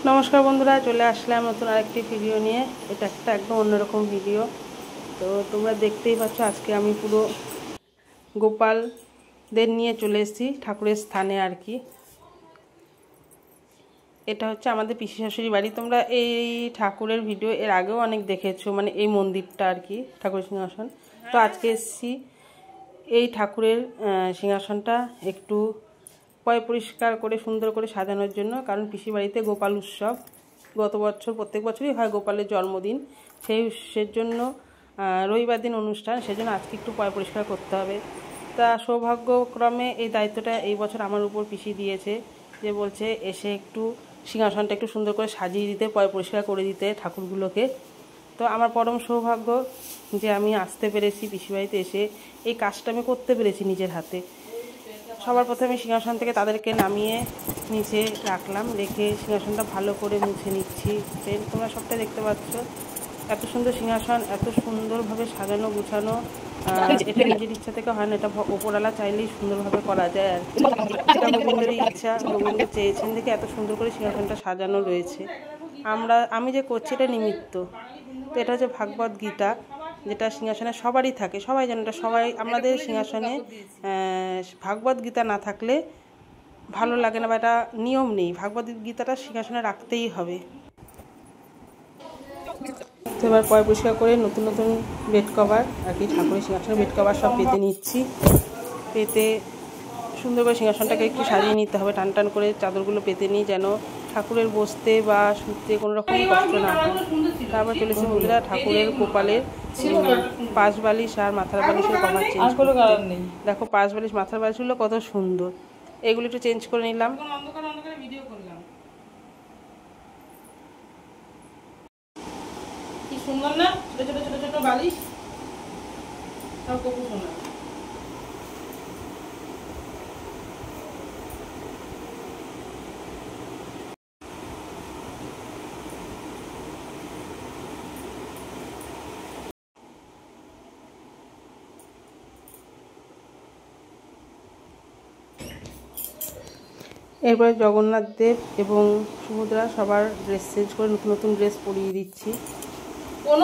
নমস্কার বন্ধুরা, চলে আসলাম নতুন আরেকটি ভিডিও নিয়ে। এটা একটা একদম অন্যরকম ভিডিও। তো তোমরা দেখতেই পাচ্ছ, আজকে আমি পুরো গোপালদের নিয়ে চলে এসেছি ঠাকুরের স্থানে আর কি। এটা হচ্ছে আমাদের পিসি শাশুড়ি বাড়ি। তোমরা এই ঠাকুরের ভিডিও এর আগেও অনেক দেখেছো, মানে এই মন্দিরটা আর কি, ঠাকুরের সিংহাসন। তো আজকে এসেছি এই ঠাকুরের সিংহাসনটা একটু পরিষ্কার করে সুন্দর করে সাজানোর জন্য। কারণ পিসি বাড়িতে গোপাল উৎসব গত বছর, প্রত্যেক বছরই হয় গোপালের জন্মদিন। সেই জন্য রবিবার দিন অনুষ্ঠান, সেজন্য আজকে একটু পরিষ্কার করতে হবে। তা সৌভাগ্যক্রমে এই দায়িত্বটা এই বছর আমার উপর পিসি দিয়েছে, যে বলছে এসে একটু সিংহাসনটা একটু সুন্দর করে সাজিয়ে দিতে, পরিষ্কার করে দিতে ঠাকুরগুলোকে। তো আমার পরম সৌভাগ্য যে আমি আসতে পেরেছি, পিসি বাড়িতে এসে এই কাজটা আমি করতে পেরেছি নিজের হাতে। সবার প্রথমে সিংহাসন থেকে তাদেরকে নামিয়ে নিচে রাখলাম, রেখে সিংহাসনটা ভালো করে মুছে নিচ্ছি। তোমরা সবটাই দেখতে পাচ্ছ, এত সুন্দর সিংহাসন, এত সুন্দরভাবে সাজানো গুছানো। এটা নিজের ইচ্ছা থেকে হয় না, এটা ওপরওয়ালা চাইলেই সুন্দরভাবে করা যায় আর কি। এটা গোবিন্দের ইচ্ছা, গোবিন্দ চেয়েছেন দেখে এত সুন্দর করে সিংহাসনটা সাজানো রয়েছে। আমি যে করছি এটা নিমিত্ত। তো এটা হচ্ছে ভাগবত গীতা, যেটা সিংহাসনে সবারই থাকে, সবাই জানে এটা। সবাই আমাদের সিংহাসনে ভাগবত গীতা না থাকলে ভালো লাগে না, বা এটা নিয়ম নেই, ভাগবত গীতাটা সিংহাসনে রাখতেই হবে। তো এবার পরিষ্কার করে নতুন নতুন বেড কভার আর কি, ঠাকুরের সিংহাসনের বেড কভার সব পেতে নিচ্ছি। পেতে সুন্দর করে সিংহাসনটাকে একটু সাজিয়ে নিতে হবে, টান টান করে চাদরগুলো পেতে নিই, যেন ঠাকুরের বসতে বা শুতে কোনো রকম কষ্ট না হয়। তারপর চলেছে বন্ধুরা ঠাকুরের কপালের পাশ বালিশ আর মাথার বালিশের কভার চেঞ্জ করতে। দেখো পাশ বালিশ মাথার বালিশগুলো কত সুন্দর, এগুলো একটু চেঞ্জ করে নিলাম। কি সুন্দর না, ছোট ছোট ছোট ছোট বালিশ, সব কত সুন্দর। এরপরে জগন্নাথ দেব এবং সুভদ্রা সবার ড্রেস চেঞ্জ করে নতুন নতুন ড্রেস পরিয়ে দিচ্ছি।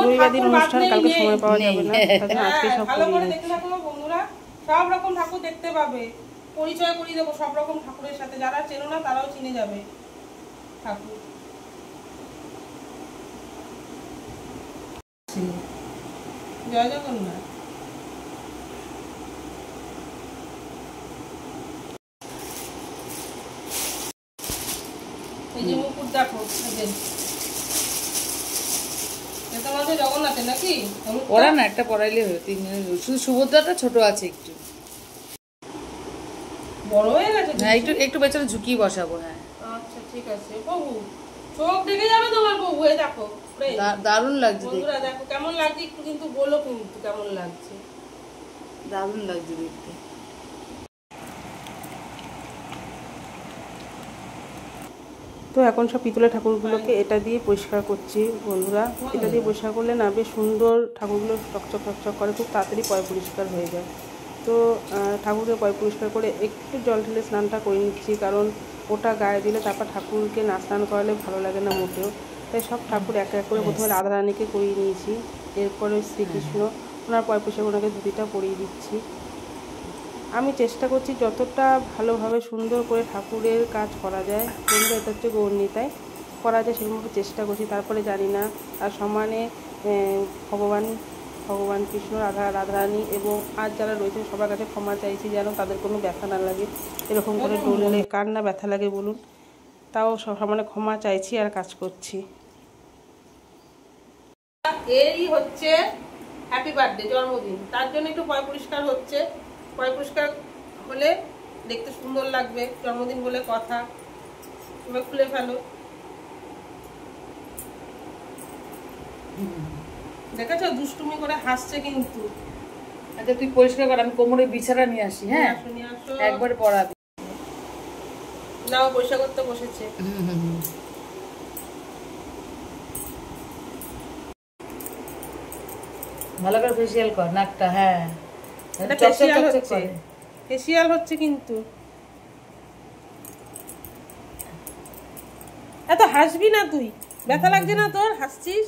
রবিবার দিন অনুষ্ঠান, কালকে সময় পাওয়া যাবে না, আজকে সব পরিয়ে দিচ্ছি। বন্ধুরা সব রকম ঠাকুর দেখতে পাবে, পরিচয় করিয়ে দেবো সব রকম ঠাকুরের সাথে। যারা চেনো না তারাও চিনে যাবে ঠাকুর। জয় জগন্নাথ। এই যে মুকুট দেখো, জগন্নাথের নাকি পড়া না, একটা পড়াইলে হবে। শুধু সুভদ্রাটা ছোট আছে, একটু বড় হয়ে গেছে। হ্যাঁ, একটু একটু পেছনে ঝুঁকিয়ে বসাবো। হ্যাঁ আচ্ছা ঠিক আছে। প্রভু চোখ দেখে যাবে তোমার, প্রভু এই দেখো দারুণ লাগছে বন্ধুরা, দেখো কেমন লাগছে একটু কিন্তু বলো, কিন্তু কেমন লাগছে। দারুণ লাগছে দেখতে। তো এখন সব পিতলের ঠাকুরগুলোকে এটা দিয়ে পরিষ্কার করছি বন্ধুরা। এটা দিয়ে পরিষ্কার করলে না বেশ সুন্দর, ঠাকুরগুলো চকচক চকচক করে, খুব তাড়াতাড়ি পরিষ্কার হয়ে যায়। তো ঠাকুরকে পরিষ্কার করে একটু জল ঢেলে স্নানটা করে নিচ্ছি, কারণ ওটা গায়ে দিলে তারপর ঠাকুরকে না স্নান করালে ভালো লাগে না মোটেও। তাই সব ঠাকুর এক এক করে প্রথমে রাধারানীকে করিয়ে নিয়েছি, এরপরে শ্রীকৃষ্ণ, ওনার পরিষ্কার ওনাকে ধুতিটা পরিয়ে দিচ্ছি। আমি চেষ্টা করছি যতটা ভালোভাবে সুন্দর করে ঠাকুরের কাজ করা যায়, কিন্তু এটা হচ্ছে গৌরনীতায় করা যায় সেরকমভাবে চেষ্টা করছি। তারপরে জানি না আর সমানে ভগবান কৃষ্ণ, রাধারানী এবং আর যারা রয়েছে সবার কাছে ক্ষমা চাইছি, যেন তাদের কোনো ব্যথা না লাগে। এরকম করে ডললে কার না ব্যথা লাগে বলুন, তাও সমানে ক্ষমা চাইছি আর কাজ করছি। এই হচ্ছে হ্যাপি বার্থডে, জন্মদিন, তার জন্য একটু পরিষ্কার হচ্ছে। পরিষ্কার হলে দেখতে সুন্দর লাগবে, জন্মদিন বলে কথা। তুমি খুলে ফেলো, দেখেছো দুষ্টুমি করে হাসছে কিন্তু। আচ্ছা তুই পরিষ্কার কর, আমি কোমরে বিছানা নিয়ে আসি। হ্যাঁ একবারে পড়াবি। নাও পরিষ্কার করতে বসেছে। ভালো করে ফেসিয়াল কর নাকটা। হ্যাঁ এটা ফেসিয়াল হচ্ছে, ফেসিয়াল হচ্ছে কিন্তু। এত হাসবি না তুই, ব্যথা লাগছে না তোর? হাসছিস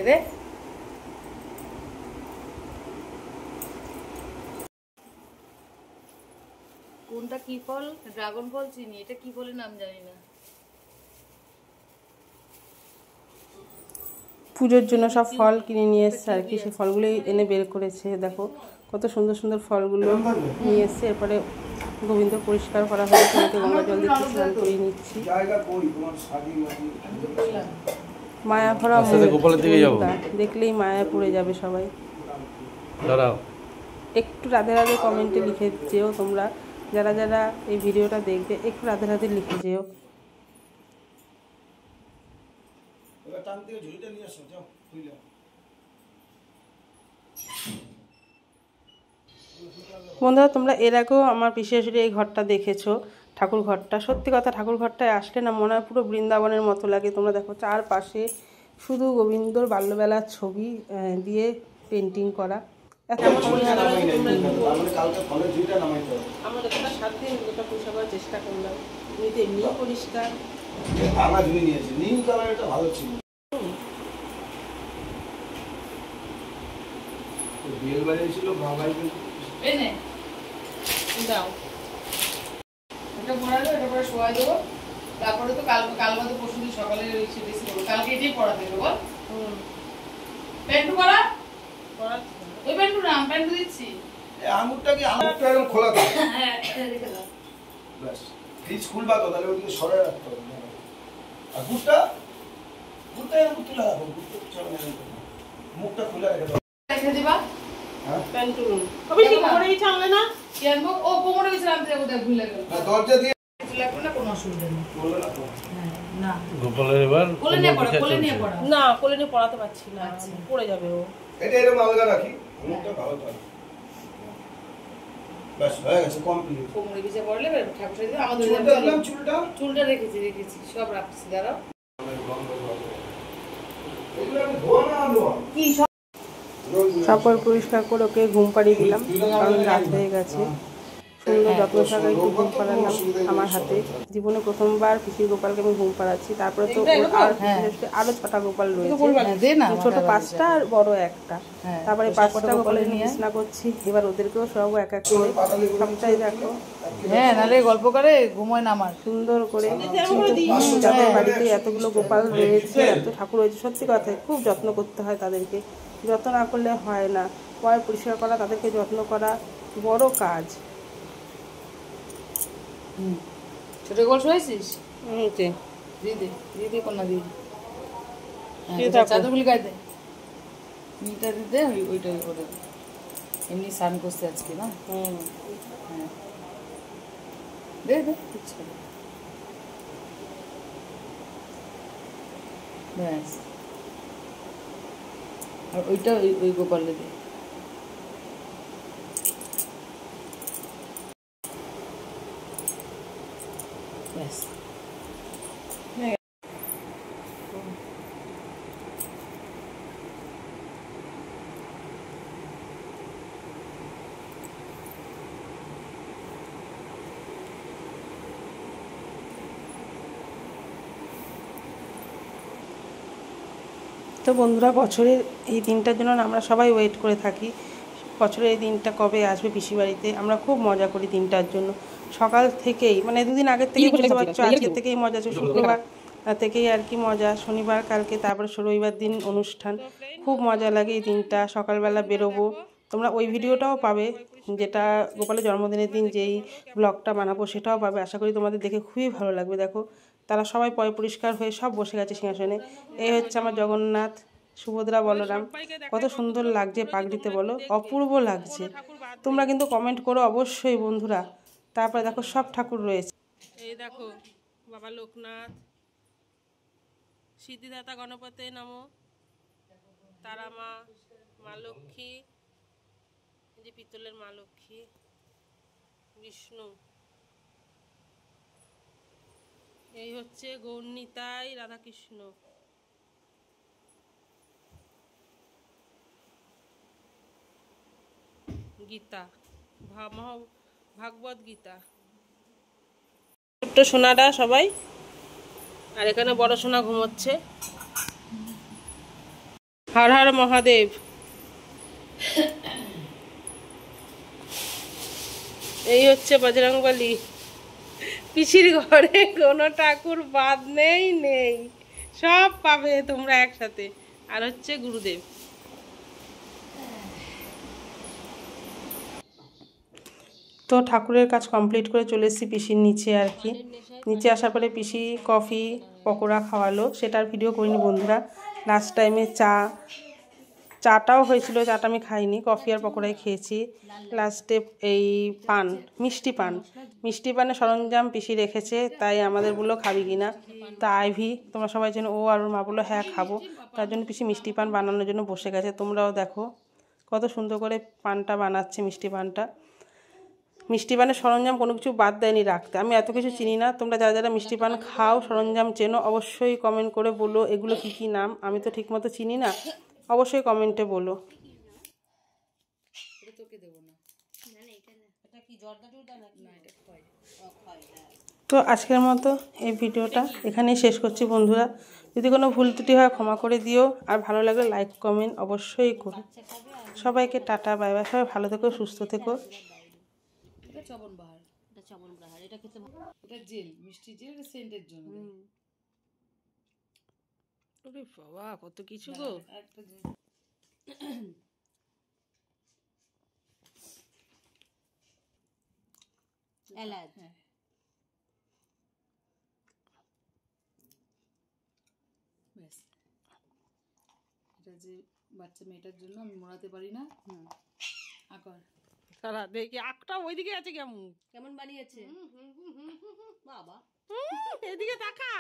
রে? কোনটা কি ফল? ড্রাগন ফল চিনি, এটা কি ফলের নাম জানি না। পুজোর জন্য সব ফল কিনে নিয়ে এসছে আর কি, সেই ফলগুলোই এনে বের করেছে। দেখো কত সুন্দর সুন্দর ফলগুলো নিয়ে এসছে। এরপরে গোবিন্দ পরিষ্কার করা হয়েছে, তোমাকে গঙ্গা জল দিয়ে স্নান করিয়ে নিচ্ছি। মায়া ভরা দেখলেই মায়া পড়ে যাবে সবাই। একটু রাধে রাধে কমেন্টে লিখে যেও তোমরা, যারা যারা এই ভিডিওটা দেখবে একটু রাধে রাধে লিখে যেও। বন্ধুরা তোমরা এর আগেও আমার বিশেষ এই ঘরটা দেখেছো, ঠাকুর ঘরটা। সত্যি কথা, ঠাকুর ঘরটায় আসলে না মনে হয় পুরো বৃন্দাবনের মতো লাগে। তোমরা দেখো চারপাশে শুধু গোবিন্দর বাল্যবেলার ছবি দিয়ে পেন্টিং করা। আমরা যতটা সাধ্যে ওটা পরিষ্কার করার চেষ্টা করলাম, এমনিতে এমনিও পরিষ্কার। দাও এটা পড়ালো, এটা পরে শোয়া দেবো। তারপরে তো কাল বাদে পরশু দিন সকালে বেশি করবো। কালকে এটাই পড়া দেবে বল। প্যান্টু করা ওই প্যান্টু না, প্যান্টু দিচ্ছি। আঙুরটা এরকম খোলা থাকে। হ্যাঁ রেখে দাও ব্যাস। ফ্রিজ খুলবা তো, তাহলে ওদিকে সরে রাখতে হবে। আর গুড়টা এরকম তুলে রাখো, গুড়টা চলে না, মুখটা খুলে রেখে দাও। রেখে দিবা। হ্যাঁ প্যান্টু কবে কি কোমরেই ছাড়লে না? কি আনবো? ও কোমরে গেছে আনতে যাবো, দেখ ভুলে গেল। দরজা দিয়ে লাগবে না, কোনো অসুবিধা নেই। বলবে না তো। না গোপালের এবার কোলে নিয়ে পড়া, কোলে নিয়ে পড়া। না কোলে নিয়ে পড়াতে পারছি না, পড়ে যাবে ও। এটা এরকম আলাদা রাখি, মুখটা ভালো থাকে। ব্যাস হয়ে গেছে, কমপ্লিট। কোমরে গেছে পড়লে ঠাকুর সাথে আমাদের চুলটা রেখেছি সব রাখছি। দাঁড়াও এগুলো আমি ধোয়া না আনবো কি তারপর পরিষ্কার করে ওকে ঘুম পাড়িয়ে দিলাম, কারণ রাত হয়ে গেছে। সুন্দর যত্ন সহকারে একটু ঘুম পাড়ালাম আমার হাতে। জীবনে প্রথমবার পিসির গোপালকে আমি ঘুম পাড়াচ্ছি। তারপরে তো আরো 6টা গোপাল রয়েছে, ছোট 5টা আর বড় 1টা। তারপরে 5টা গোপাল নিয়ে স্নান করছি। এবার ওদেরকেও সব এক এক করে সবটাই দেখো। হ্যাঁ নালে গল্প করে ঘুমোয় না আমার সুন্দর করে। যাদের বাড়িতে এতগুলো গোপাল রয়েছে, এত ঠাকুর রয়েছে, সত্যি কথা খুব যত্ন করতে হয় তাদেরকে। যত্ন না করলে হয় না। পরিষ্কার করা, তাদেরকে যত্ন করা বড় কাজ। ছোট গোল শুয়েছিস? দিদি দিদি কোনা দিদি চাদরগুলি গায়ে দে, মিটা দিতে ওইটাই করে। এমনি স্নান করছে আজকে না? হ্যাঁ দে দে ইচ্ছা ব্যাস। আর ওইটা ওই গোপালে দে। ব্যাস তো বন্ধুরা, বছরের এই দিনটার জন্য আমরা সবাই ওয়েট করে থাকি। বছরের এই দিনটা কবে আসবে পিসি বাড়িতে। আমরা খুব মজা করি দিনটার জন্য। সকাল থেকেই, মানে দুদিন আগের থেকেই বুঝতে পারছো, আজকের থেকেই মজা আছে। শুক্রবার থেকেই আর কি মজা, শনিবার কালকে, তারপরে রবিবার দিন অনুষ্ঠান। খুব মজা লাগে এই দিনটা। সকালবেলা বেরোবো, তোমরা ওই ভিডিওটাও পাবে, যেটা গোপালের জন্মদিনের দিন যেই ব্লগটা বানাবো সেটাও পাবে। আশা করি তোমাদের দেখে খুবই ভালো লাগবে। দেখো তারা সবাই পরিষ্কার হয়ে সব বসে গেছে সিংহাসনে। এই হচ্ছে আমার জগন্নাথ, সুভদ্রা, বলরাম। কত সুন্দর লাগছে পাগড়িতে, বলো, অপূর্ব লাগছে। তোমরা কিন্তু কমেন্ট করো অবশ্যই বন্ধুরা। তারপরে দেখো সব ঠাকুর রয়েছে। এই দেখো বাবা লোকনাথ, সিদ্ধিদাতা গণপতি নমো, তারা মা, মা লক্ষ্মী, যে পিতলের মা লক্ষ্মী, বিষ্ণু, এই হচ্ছে গৌরনিতাই, রাধাকৃষ্ণ, গীতা। ভাগবত গীতা। ছোট্ট সোনাটা সবাই, আর এখানে বড় সোনা ঘুমোচ্ছে। হর হর মহাদেব। এই হচ্ছে বজরংবলী। পিসির ঘরে কোনো ঠাকুর বাদ নেই, সব পাবে তোমরা একসাথে। আর হচ্ছে গুরুদেব। তো ঠাকুরের কাজ কমপ্লিট করে চলে এসেছি পিসির নিচে আর কি। নিচে আসার পরে পিসি কফি পকোড়া খাওয়ালো, সেটার ভিডিও করিনি বন্ধুরা। লাস্ট টাইমে চাটাও হয়েছিল, চাটা আমি খাইনি, কফি আর পকোড়াই খেয়েছি। লাস্টে এই মিষ্টি পানের সরঞ্জাম পিসি রেখেছে, তাই আমাদের বললো খাবি কিনা। তা আইভি তোমরা সবাই যেন, ও আর ওর মা বললো হ্যাঁ খাবো। তার জন্য পিসি মিষ্টি পান বানানোর জন্য বসে গেছে। তোমরাও দেখো কত সুন্দর করে পানটা বানাচ্ছে, মিষ্টি পানটা। মিষ্টি পানের সরঞ্জাম কোনো কিছু বাদ দেয়নি রাখতে। আমি এত কিছু চিনি না, তোমরা যারা যারা মিষ্টি পান খাও, সরঞ্জাম চেনো, অবশ্যই কমেন্ট করে বলো এগুলো কি কি নাম। আমি তো ঠিকমতো চিনি না, অবশ্যই কমেন্টে বলো। তো আজকের মতো এই ভিডিওটা এখানেই শেষ করছি বন্ধুরা। যদি কোনো ভুল ত্রুটি হয় ক্ষমা করে দিও, আর ভালো লাগলে লাইক কমেন্ট অবশ্যই করো। সবাইকে টাটা, বাই বাই। সবাই ভালো থেকো, সুস্থ থেকো। এটা জেল, মিষ্টি জেল, সেন্টের জন্য। ওরে বাবা কত কিছু গো। এলাচ, ব্যাস। এটা যে বাচ্চা মেয়েটার জন্য আমি মোড়াতে পারি না। আকার সারা দেখি আঁকটা ওইদিকে আছে, কেমন কেমন বানিয়েছে বাবা, এদিকে তাকা।